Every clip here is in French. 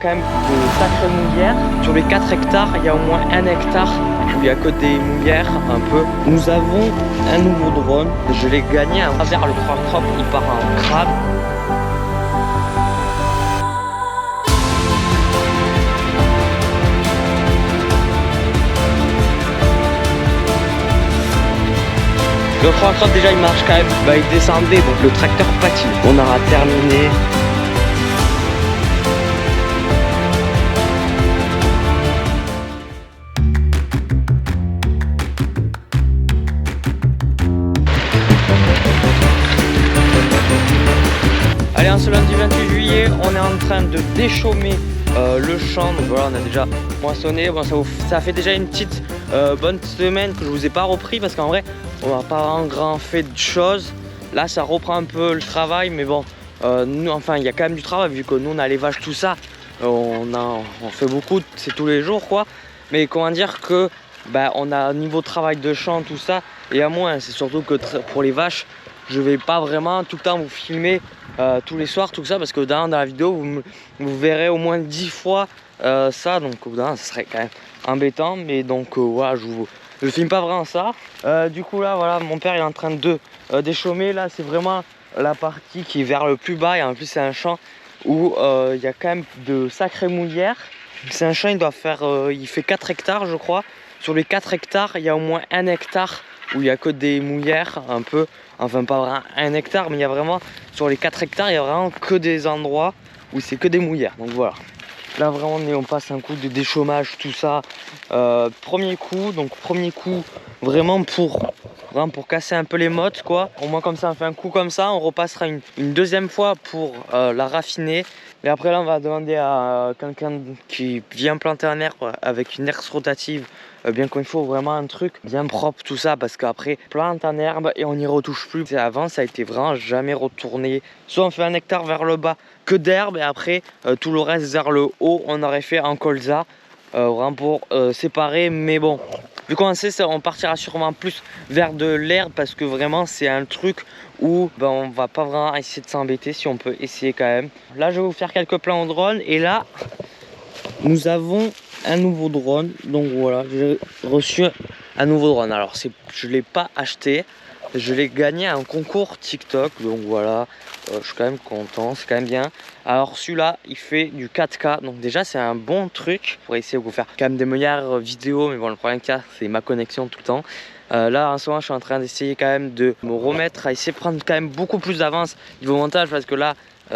Quand même de sacrées mouillères. Sur les 4 hectares, il y a au moins 1 hectare où il n'y a que des mouillères un peu. Nous avons un nouveau drone. Je l'ai gagné à travers le crop, il part en crabe. Le crop déjà il marche quand même. Il descendait donc le tracteur patine. On aura terminé. Allez, en ce lundi 28 juillet, on est en train de déchaumer le champ. Donc voilà, on a déjà moissonné. Bon, ça fait déjà une petite bonne semaine que je vous ai pas repris parce qu'en vrai, on n'a pas un grand fait de choses. Là, ça reprend un peu le travail, mais bon, nous, enfin, il y a quand même du travail vu que nous, on a les vaches, tout ça. On fait beaucoup, c'est tous les jours, quoi. Mais comment dire que, on a un niveau de travail de champ, tout ça, et à moins. C'est surtout que pour les vaches, je vais pas vraiment tout le temps vous filmer tous les soirs tout ça parce que dans la vidéo vous verrez au moins 10 fois ça, donc ça serait quand même embêtant, mais donc voilà, je filme pas vraiment ça. Du coup là voilà, mon père il est en train de déchaumer. Là c'est vraiment la partie qui est vers le plus bas et en plus c'est un champ où il y a quand même de sacrées mouillères. C'est un champ, il fait 4 hectares je crois. Sur les 4 hectares il y a au moins 1 hectare où il n'y a que des mouillères un peu, enfin pas vraiment 1 hectare, mais il y a vraiment, sur les 4 hectares, il n'y a vraiment que des endroits où c'est que des mouillères. Donc voilà. Là vraiment on passe un coup de déchômage, tout ça. Premier coup vraiment pour casser un peu les mottes quoi. Au moins comme ça on fait un coup comme ça, on repassera une deuxième fois pour la raffiner. Et après là on va demander à quelqu'un qui vient planter un arbre avec une herse rotative, bien qu'il faut vraiment un truc bien propre tout ça, parce qu'après plante un herbe et on n'y retouche plus. Avant ça a été vraiment jamais retourné. Soit on fait 1 hectare vers le bas que d'herbe et après tout le reste vers le haut on aurait fait en colza, vraiment pour séparer. Mais bon, vu qu'on sait ça, on partira sûrement plus vers de l'herbe parce que vraiment c'est un truc où on va pas vraiment essayer de s'embêter, si on peut essayer quand même. Là je vais vous faire quelques plans au drone et là nous avons un nouveau drone. Donc voilà, j'ai reçu un nouveau drone. Alors je l'ai pas acheté, je l'ai gagné à un concours TikTok, donc voilà, je suis quand même content, c'est quand même bien. Alors celui-là il fait du 4K, donc déjà c'est un bon truc pour essayer de vous faire quand même des meilleures vidéos, mais bon le problème qu'il y a c'est ma connexion tout le temps. Là en ce moment je suis en train d'essayer quand même de me remettre à essayer de prendre quand même beaucoup plus d'avance niveau montage, parce que là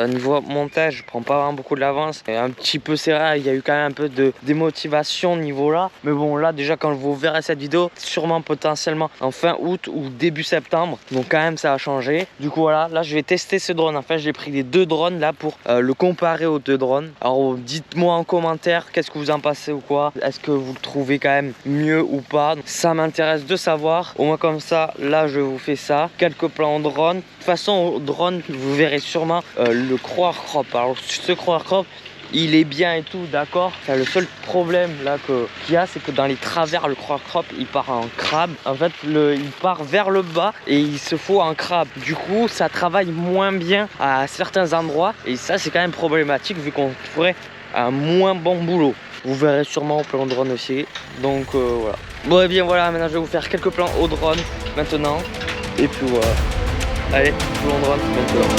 niveau montage, je prends pas vraiment beaucoup de l'avance. Un petit peu serré, il y a eu quand même un peu de démotivation niveau là. Mais bon, là déjà quand vous verrez cette vidéo, sûrement potentiellement en fin août ou début septembre. Donc quand même ça a changé. Du coup voilà, là je vais tester ce drone. Enfin j'ai pris les 2 drones là pour le comparer aux 2 drones. Alors dites-moi en commentaire qu'est-ce que vous en pensez ou quoi. Est-ce que vous le trouvez quand même mieux ou pas? Ça m'intéresse de savoir. Au moins comme ça, là je vous fais ça. Quelques plans en drone. De toute façon au drone, vous verrez sûrement le croire crop. Alors ce croire crop il est bien et tout, d'accord. Enfin, le seul problème là qu'il y a, c'est que dans les travers le croire crop il part en crabe. En fait il part vers le bas et il se faut en crabe. Du coup ça travaille moins bien à certains endroits et ça c'est quand même problématique vu qu'on ferait un moins bon boulot. Vous verrez sûrement au plan drone aussi. Donc voilà. Bon et bien voilà, maintenant je vais vous faire quelques plans au drone maintenant. Et puis voilà. Allez, plan drone maintenant.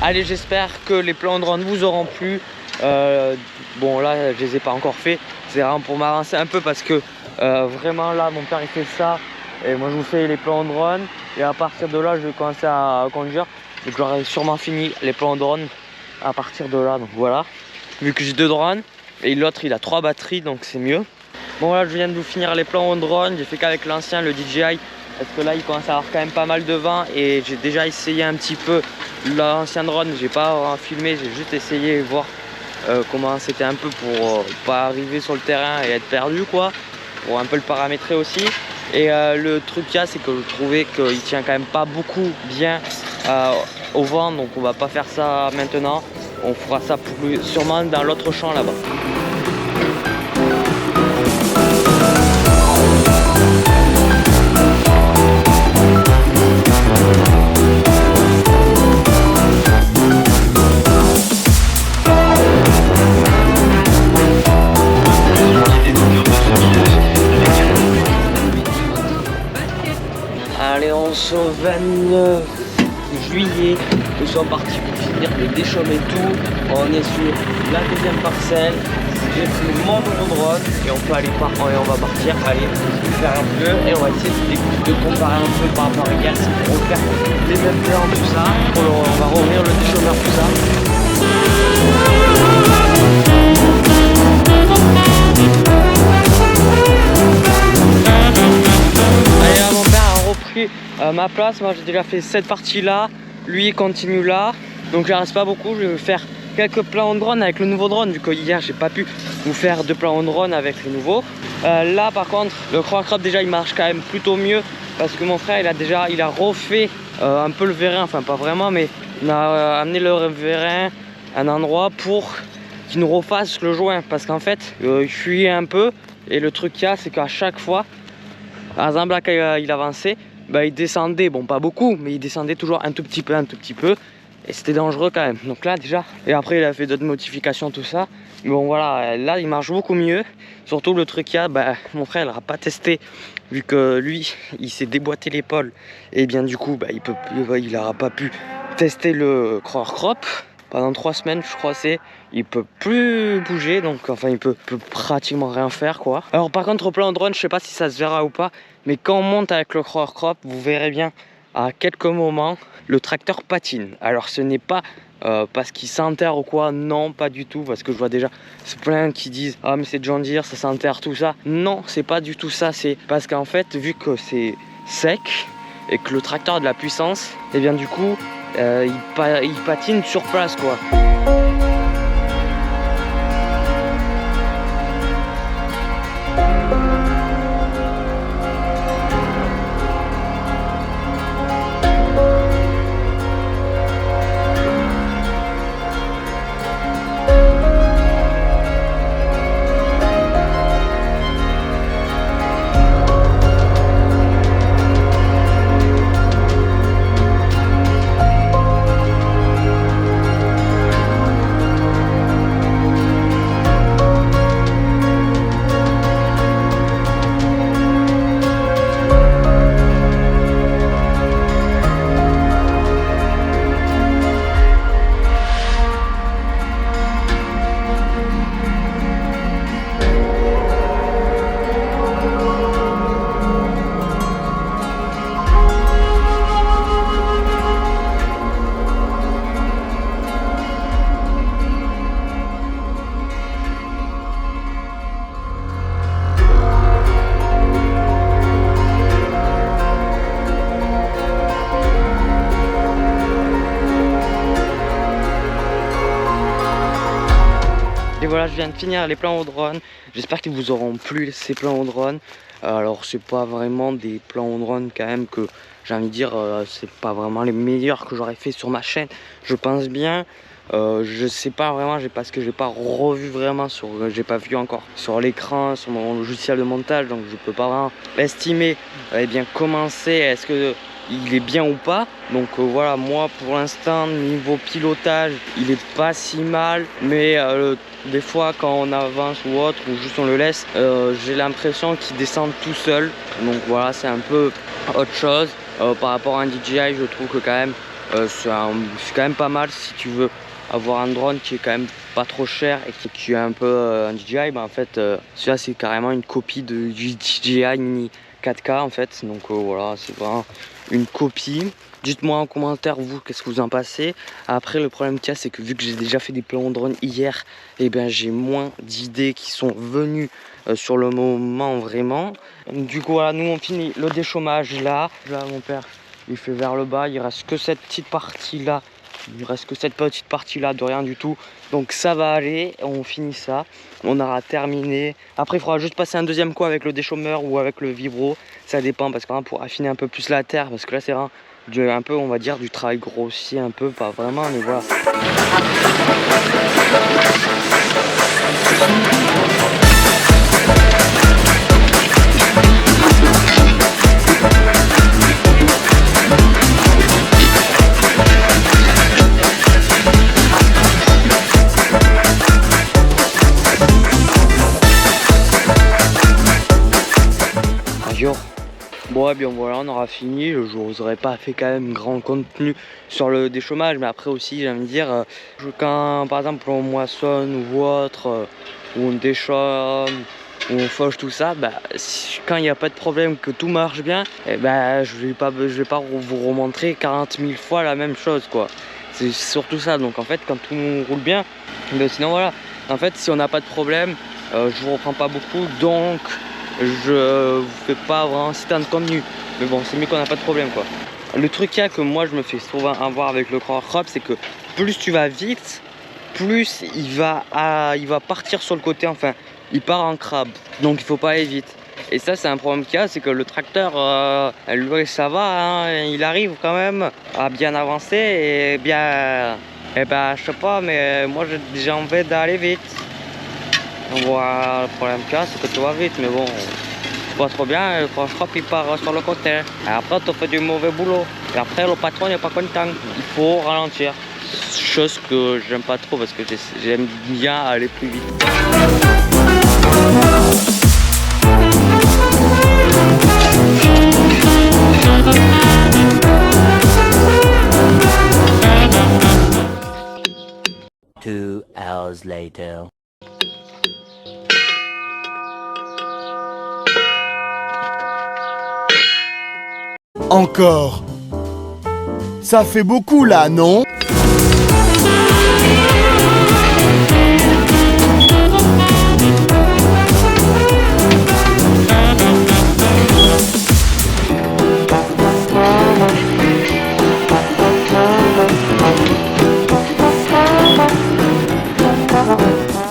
Allez, j'espère que les plans de drone vous auront plu. Bon là je les ai pas encore fait, c'est vraiment pour m'avancer un peu parce que vraiment là mon père il fait ça Et moi je vous fais les plans en drone et à partir de là je vais commencer à conduire. Donc j'aurai sûrement fini les plans en drone à partir de là. Donc voilà, vu que j'ai 2 drones et l'autre il a 3 batteries donc c'est mieux. Bon voilà, je viens de vous finir les plans en drone. J'ai fait qu'avec l'ancien, le DJI, parce que là il commence à avoir quand même pas mal de vent et j'ai déjà essayé un petit peu l'ancien drone. J'ai pas filmé, j'ai juste essayé voir comment c'était un peu pour pas arriver sur le terrain et être perdu quoi, pour un peu le paramétrer aussi. Et le truc qu'il y a, c'est que je trouvais qu'il tient quand même pas beaucoup bien au vent, donc on va pas faire ça maintenant, on fera ça sûrement dans l'autre champ là-bas. Allez, on se 29 juillet, nous sommes partis pour finir de déchaumer tout. On est sur la deuxième parcelle. J'ai pris mon drone et on peut aller et on va partir, aller faire un peu et on va essayer de comparer un peu par rapport à Gas pour refaire les mêmes plans, tout ça. On va revenir le déchaumeur, tout ça. Ma place, moi j'ai déjà fait cette partie là, lui il continue là, donc il reste pas beaucoup. Je vais faire quelques plans en drone avec le nouveau drone, vu que hier j'ai pas pu vous faire de plans en drone avec le nouveau. Là par contre le croix crop déjà il marche quand même plutôt mieux, parce que mon frère il a refait un peu le vérin, enfin pas vraiment, mais il a amené le vérin à un endroit pour qu'il nous refasse le joint, parce qu'en fait il fuyait un peu et le truc qu'il y a c'est qu'à chaque fois, par exemple là quand il avançait, bah, il descendait, bon pas beaucoup, mais il descendait toujours un tout petit peu, et c'était dangereux quand même. Donc là déjà, et après il a fait d'autres modifications, tout ça. Mais bon voilà, là il marche beaucoup mieux. Surtout le truc qu'il y a, bah, mon frère il n'aura pas testé, vu que lui il s'est déboîté l'épaule, et bien du coup bah, il n'aura pas pu tester le crawler crop. Pendant 3 semaines je crois il peut plus bouger, donc enfin il peut pratiquement rien faire quoi. Alors par contre au plan drone, je sais pas si ça se verra ou pas, mais quand on monte avec le crawler crop, vous verrez bien à quelques moments le tracteur patine. Alors ce n'est pas parce qu'il s'enterre ou quoi, non pas du tout, parce que je vois déjà c'est plein qui disent ah mais c'est John Deere, ça s'enterre tout ça. Non, c'est pas du tout ça, c'est parce qu'en fait vu que c'est sec et que le tracteur a de la puissance, et bien du coup il patine sur place quoi. Et voilà, je viens de finir les plans au drone. J'espère qu'ils vous auront plu ces plans au drone. Alors c'est pas vraiment des plans au drone quand même que j'ai envie de dire, c'est pas vraiment les meilleurs que j'aurais fait sur ma chaîne, je pense bien. Je sais pas vraiment, parce que j'ai pas revu vraiment j'ai pas vu encore sur l'écran, sur mon logiciel de montage, donc je peux pas vraiment estimer bien comment c'est, est-ce que il est bien ou pas. Donc voilà, moi pour l'instant niveau pilotage il est pas si mal, mais des fois quand on avance ou autre, ou juste on le laisse, j'ai l'impression qu'il descend tout seul. Donc voilà, c'est un peu autre chose. Par rapport à un DJI, je trouve que quand même c'est quand même pas mal si tu veux avoir un drone qui est quand même pas trop cher et qui est un peu un DJI. Bah en fait celui-là c'est carrément une copie du DJI Mini 4K en fait. Donc voilà, c'est vraiment une copie. Dites-moi en commentaire vous qu'est-ce que vous en pensez. Après le problème qu'il y a, c'est que vu que j'ai déjà fait des plans drone hier, et bien j'ai moins d'idées qui sont venues sur le moment vraiment. Du coup voilà, nous on finit le déchômage là. Là mon père il fait vers le bas, il reste que cette petite partie là. Il ne reste que cette petite partie là de rien du tout. Donc ça va aller, on finit ça. On aura terminé. Après il faudra juste passer un deuxième coup avec le déchômeur ou avec le vibro. Ça dépend parce que pour affiner un peu plus la terre. Parce que là c'est vraiment un peu on va dire du travail grossier un peu. Pas vraiment mais voilà. Bon ouais bien voilà on aura fini, je vous aurais pas fait quand même grand contenu sur le déchômage mais après aussi j'aime dire quand par exemple on moissonne ou autre ou on déchaume ou on fauche tout ça, bah, quand il n'y a pas de problème que tout marche bien, et bah, je vais pas vous remontrer 40 000 fois la même chose quoi. C'est surtout ça, donc en fait quand tout roule bien, mais sinon voilà, en fait si on n'a pas de problème, je vous reprends pas beaucoup donc je vous fais pas vraiment citer de contenu, mais bon c'est mieux qu'on n'a pas de problème quoi. Le truc qu'il y a que moi je me fais souvent avoir avec le crop, c'est que plus tu vas vite, plus il va partir sur le côté, enfin il part en crabe, donc il faut pas aller vite. Et ça c'est un problème qu'il y a, c'est que le tracteur lui ça va, hein, il arrive quand même à bien avancer et bien, et ben je sais pas, mais moi j'ai envie d'aller vite. Voilà, le problème qu'il y a, c'est que tu vas vite, mais bon, tu vas trop bien, le crop il part sur le côté. Et après, tu fais du mauvais boulot. Et après, le patron n'est pas content. Il faut ralentir. Chose que j'aime pas trop parce que j'aime bien aller plus vite. Two hours later. Encore. Ça fait beaucoup là, non?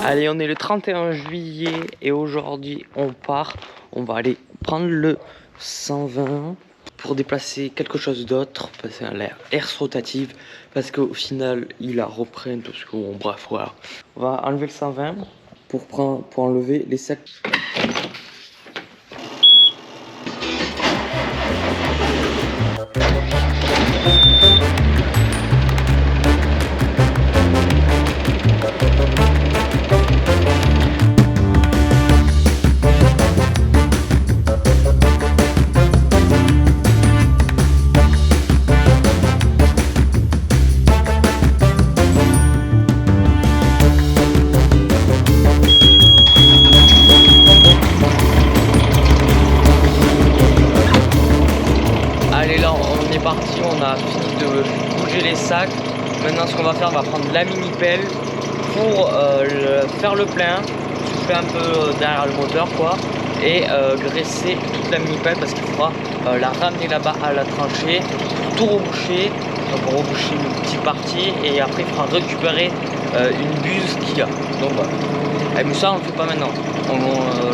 Allez, on est le 31 juillet et aujourd'hui on part. On va aller prendre le 120 pour déplacer quelque chose d'autre, passer à l'air rotative parce qu'au final il la reprenne parce que bon bref voilà. On va enlever le 120 pour enlever les sacs. On a fini de bouger les sacs. Maintenant ce qu'on va faire, on va prendre la mini pelle pour faire le plein, souffler un peu derrière le moteur quoi, et graisser toute la mini pelle parce qu'il faudra la ramener là-bas à la tranchée, tout reboucher, donc reboucher une petite partie et après il faudra récupérer une buse qu'il y a. Donc voilà. Mais ça on ne fait pas maintenant.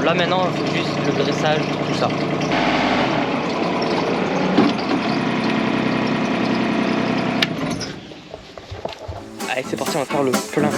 Là maintenant on fait juste le graissage, tout ça. Allez c'est parti, on va faire le plein.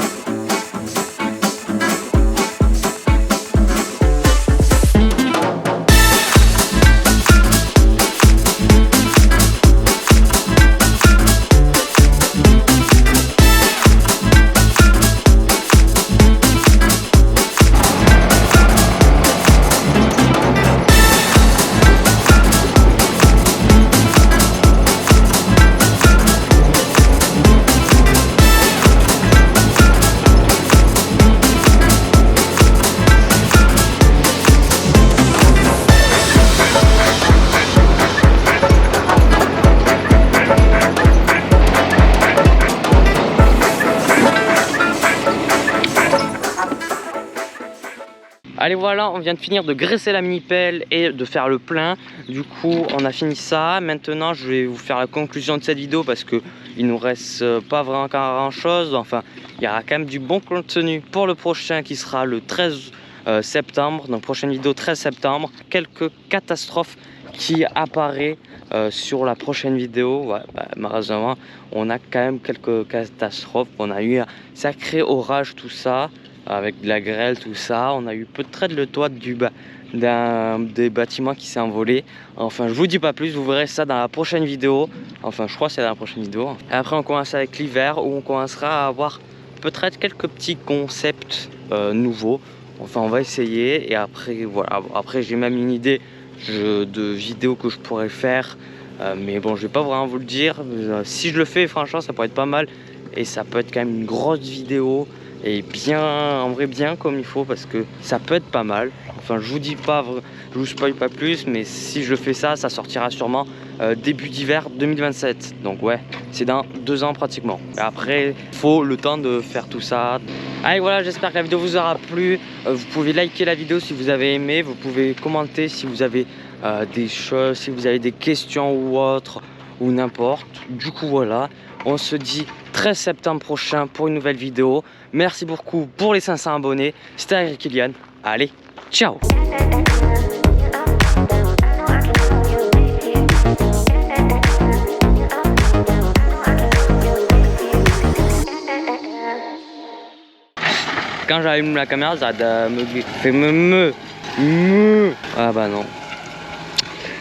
Allez voilà, on vient de finir de graisser la mini pelle et de faire le plein. Du coup on a fini ça. Maintenant je vais vous faire la conclusion de cette vidéo parce que il nous reste pas vraiment grand chose. Enfin il y aura quand même du bon contenu pour le prochain qui sera le 13 septembre. Donc prochaine vidéo 13 septembre. Quelques catastrophes qui apparaissent sur la prochaine vidéo. Ouais, malheureusement on a quand même quelques catastrophes. On a eu un sacré orage, tout ça, avec de la grêle, tout ça. On a eu peut-être le toit des bâtiments qui s'est envolé. Enfin je vous dis pas plus, vous verrez ça dans la prochaine vidéo. Enfin je crois que c'est dans la prochaine vidéo. Et après on commence avec l'hiver où on commencera à avoir peut-être quelques petits concepts nouveaux. Enfin on va essayer et après voilà. Après j'ai même une idée de vidéos que je pourrais faire. Mais bon je vais pas vraiment vous le dire. Si je le fais franchement ça pourrait être pas mal. Et ça peut être quand même une grosse vidéo. Et bien, en vrai bien comme il faut parce que ça peut être pas mal. Enfin je vous dis pas, je vous spoil pas plus, mais si je fais ça, ça sortira sûrement début d'hiver 2027. Donc ouais, c'est dans 2 ans pratiquement. Et après, faut le temps de faire tout ça. Allez voilà, j'espère que la vidéo vous aura plu. Vous pouvez liker la vidéo si vous avez aimé. Vous pouvez commenter si vous avez des choses, si vous avez des questions ou autres, ou n'importe. Du coup voilà, on se dit 13 septembre prochain pour une nouvelle vidéo. Merci beaucoup pour les 500 abonnés. C'était Agrikilian. Allez, ciao. Quand j'allume la caméra, ça me fait me. Ah bah non.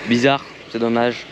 Bizarre, c'est dommage.